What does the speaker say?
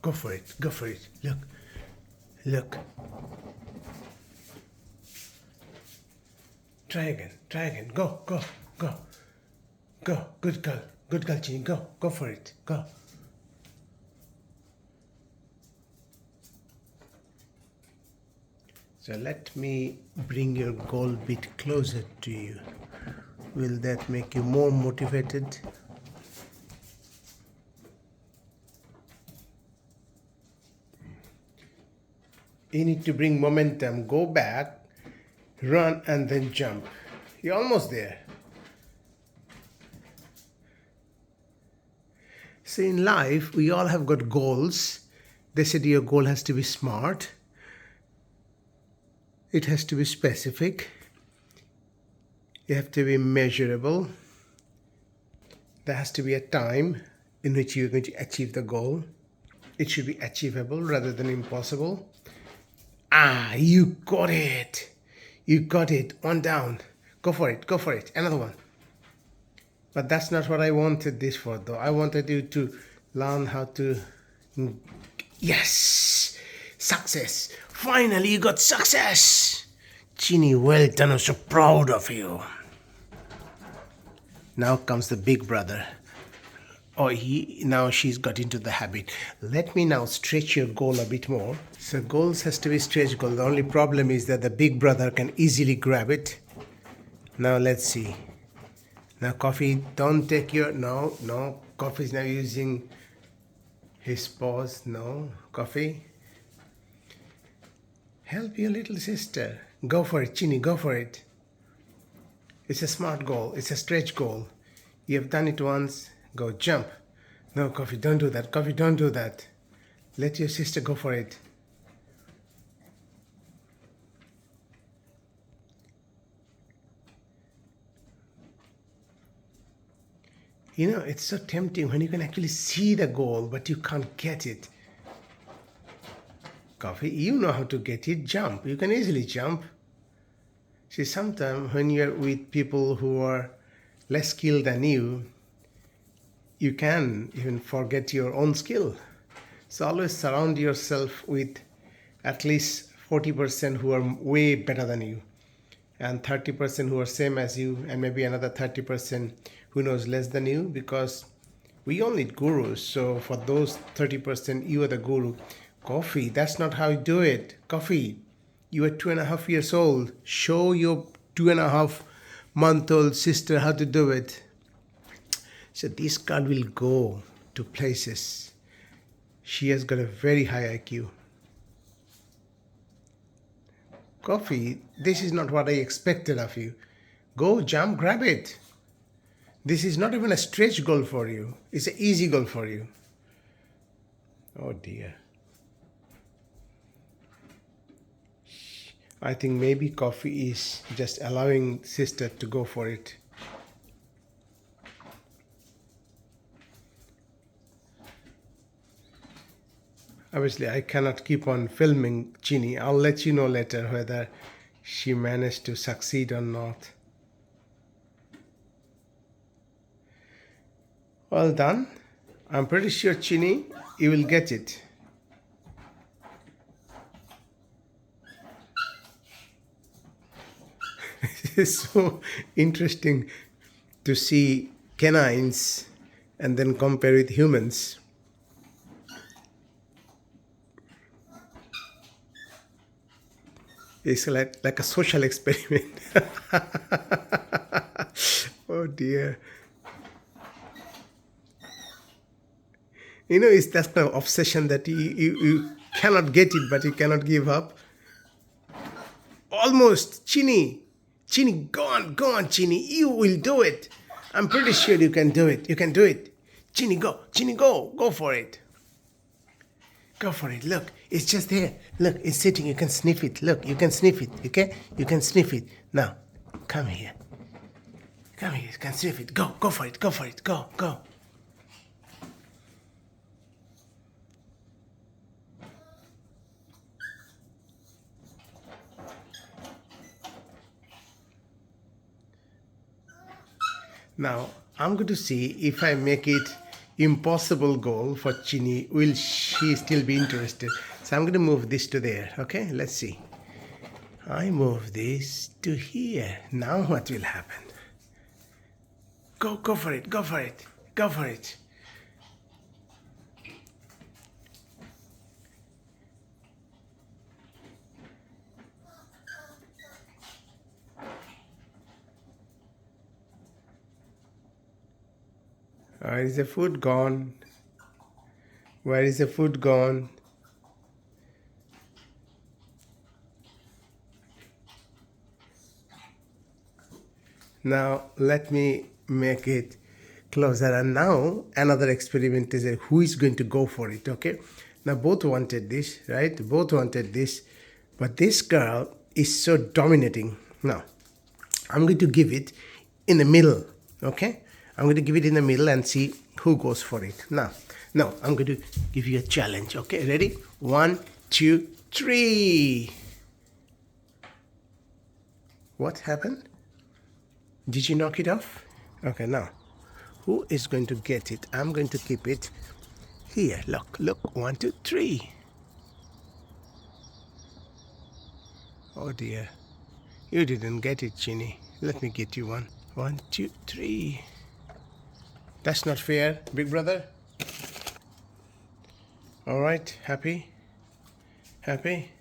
Go for it. Go for it. Look. Try again. Go. Good girl, Chini. Go for it. Go. So let me bring your goal a bit closer to you. Will that make you more motivated? You need to bring momentum. Go back, run, and then jump. You're almost there. So in life, we all have got goals. They said your goal has to be smart. It has to be specific. You have to be measurable. There has to be a time in which you're going to achieve the goal. It should be achievable rather than impossible. You got it. One down. Go for it. Another one. But that's not what I wanted this for, though. I wanted you to learn how to... Yes! Success! Finally, you got success! Chini, well done. I'm so proud of you. Now comes the big brother. Now she's got into the habit. Let me now stretch your goal a bit more. So goals has to be stretch goal. The only problem is that the big brother can easily grab it. Now let's see. Now Coffee, don't take your... No. Coffee's now using his paws. No, Coffee. Help your little sister. Go for it, Chini, go for it. It's a smart goal. It's a stretch goal. You have done it once. Go jump. No, Coffee, don't do that. Coffee, don't do that. Let your sister go for it. You know, it's so tempting when you can actually see the goal, but you can't get it. Coffee, you know how to get it. Jump. You can easily jump. See, sometimes when you're with people who are less skilled than you can even forget your own skill. So always surround yourself with at least 40% who are way better than you, and 30% who are same as you, and maybe another 30% who knows less than you, because we all need gurus. So for those 30%, you are the guru. Coffee, that's not how you do it. Coffee, you are 2.5 years old. Show your 2.5-month-old sister how to do it. So this card will go to places. She has got a very high IQ. Coffee, this is not what I expected of you. Go, jump, grab it. This is not even a stretch goal for you. It's an easy goal for you. Oh dear. I think maybe Coffee is just allowing sister to go for it. Obviously, I cannot keep on filming Chini. I'll let you know later whether she managed to succeed or not. Well done. I'm pretty sure, Chini, you will get it. It's so interesting to see canines and then compare with humans. It's like a social experiment. Oh dear. You know, it's that kind of obsession that you cannot get it, but you cannot give up. Almost. Chini, go on, Chini. You will do it. I'm pretty sure you can do it. You can do it. Chini, go. Go for it. Go for it. Look, it's just there. Look, it's sitting. You can sniff it. Look, you can sniff it. Okay? You can sniff it. Now, come here. You can sniff it. Go for it. Go. Now, I'm going to see if I make it impossible goal for Chini. Will she still be interested? So I'm going to move this to there. Okay, let's see. I move this to here. Now what will happen? Go for it, go for it, go for it. Where is the food gone? Where is the food gone? Now let me make it closer. And now another experiment is who is going to go for it. Okay, now both wanted this, right? Both wanted this, but this girl is so dominating. Now I'm going to give it in the middle. Okay, I'm going to give it in the middle and see who goes for it. Now I'm going to give you a challenge. Okay, ready? 1, 2, 3. What happened? Did you knock it off? Okay, now who is going to get it? I'm going to keep it here. Look, 1, 2, 3. Oh dear, you didn't get it, Chini. Let me get you one. 1, 2, 3. That's not fair, big brother. All right, happy? Happy?